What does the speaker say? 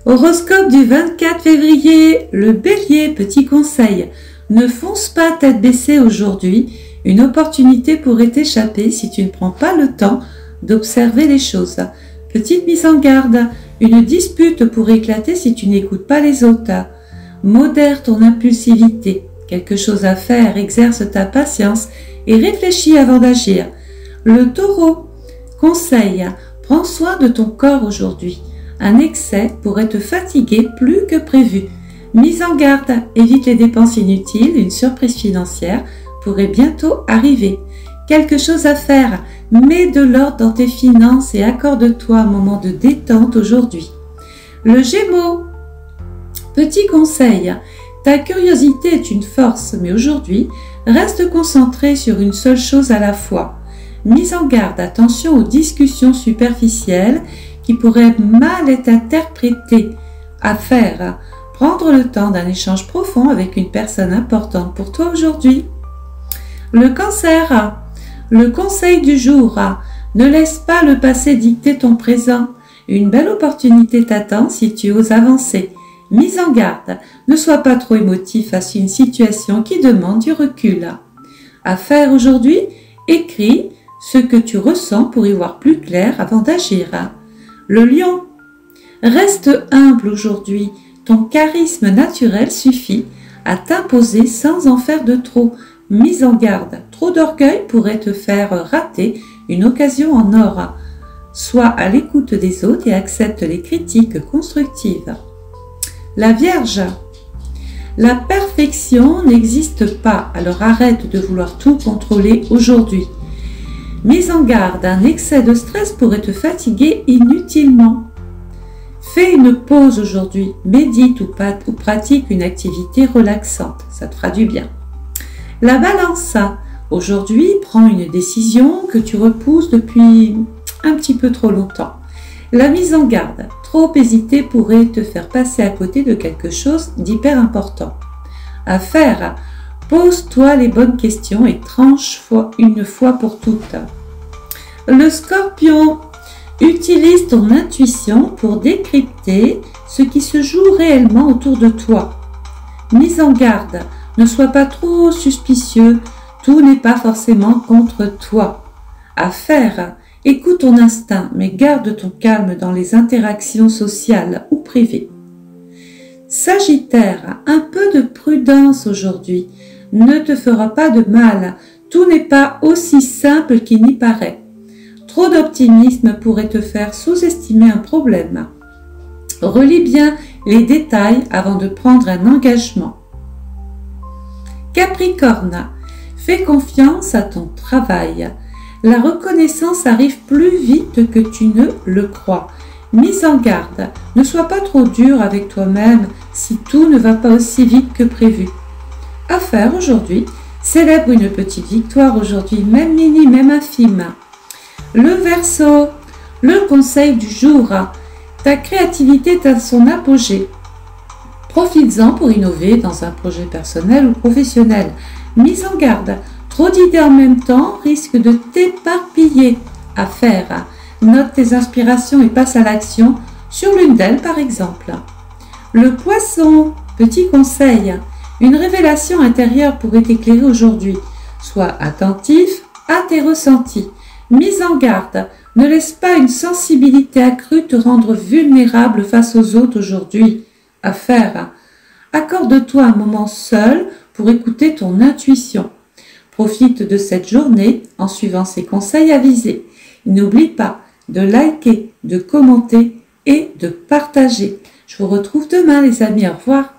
Horoscope du 24 février, le Bélier, petit conseil, ne fonce pas tête baissée aujourd'hui, une opportunité pourrait t'échapper si tu ne prends pas le temps d'observer les choses. Petite mise en garde, une dispute pourrait éclater si tu n'écoutes pas les autres. Modère ton impulsivité, quelque chose à faire, exerce ta patience et réfléchis avant d'agir. Le Taureau, conseil, prends soin de ton corps aujourd'hui. Un excès pourrait te fatiguer plus que prévu. Mise en garde, évite les dépenses inutiles, une surprise financière pourrait bientôt arriver. Quelque chose à faire, mets de l'ordre dans tes finances et accorde-toi un moment de détente aujourd'hui. Le Gémeaux, petit conseil, ta curiosité est une force, mais aujourd'hui, reste concentré sur une seule chose à la fois. Mise en garde, attention aux discussions superficielles qui pourraient mal être interprétées. À faire, prendre le temps d'un échange profond avec une personne importante pour toi aujourd'hui. Le Cancer, le conseil du jour, ne laisse pas le passé dicter ton présent. Une belle opportunité t'attend si tu oses avancer. Mise en garde, ne sois pas trop émotif face à une situation qui demande du recul. À faire aujourd'hui, écris ce que tu ressens pour y voir plus clair avant d'agir. Le Lion, reste humble aujourd'hui, ton charisme naturel suffit à t'imposer sans en faire de trop. Mise en garde, trop d'orgueil pourrait te faire rater une occasion en or. Sois à l'écoute des autres et accepte les critiques constructives. La Vierge, la perfection n'existe pas, alors arrête de vouloir tout contrôler aujourd'hui. Mise en garde, un excès de stress pourrait te fatiguer inutilement. Fais une pause aujourd'hui, médite ou pratique une activité relaxante, ça te fera du bien. La Balance, aujourd'hui prends une décision que tu repousses depuis un petit peu trop longtemps. La mise en garde, trop hésiter pourrait te faire passer à côté de quelque chose d'hyper important. À faire, pose-toi les bonnes questions et tranche une fois pour toutes. Le Scorpion, utilise ton intuition pour décrypter ce qui se joue réellement autour de toi. Mise en garde, ne sois pas trop suspicieux, tout n'est pas forcément contre toi. À faire, écoute ton instinct, mais garde ton calme dans les interactions sociales ou privées. Sagittaire, un peu de prudence aujourd'hui ne te fera pas de mal, tout n'est pas aussi simple qu'il n'y paraît. Trop d'optimisme pourrait te faire sous-estimer un problème. Relis bien les détails avant de prendre un engagement. Capricorne, fais confiance à ton travail. La reconnaissance arrive plus vite que tu ne le crois. Mise en garde, ne sois pas trop dur avec toi-même si tout ne va pas aussi vite que prévu. À faire aujourd'hui, célèbre une petite victoire aujourd'hui, même mini, même infime. Le Verseau, le conseil du jour, ta créativité est à son apogée. Profites-en pour innover dans un projet personnel ou professionnel. Mise en garde, trop d'idées en même temps risque de t'éparpiller. À faire, note tes inspirations et passe à l'action sur l'une d'elles par exemple. Le Poisson, petit conseil, une révélation intérieure pourrait t'éclairer aujourd'hui. Sois attentif à tes ressentis. Mise en garde, ne laisse pas une sensibilité accrue te rendre vulnérable face aux autres aujourd'hui. À faire, accorde-toi un moment seul pour écouter ton intuition. Profite de cette journée en suivant ces conseils avisés. N'oublie pas de liker, de commenter et de partager. Je vous retrouve demain les amis, au revoir.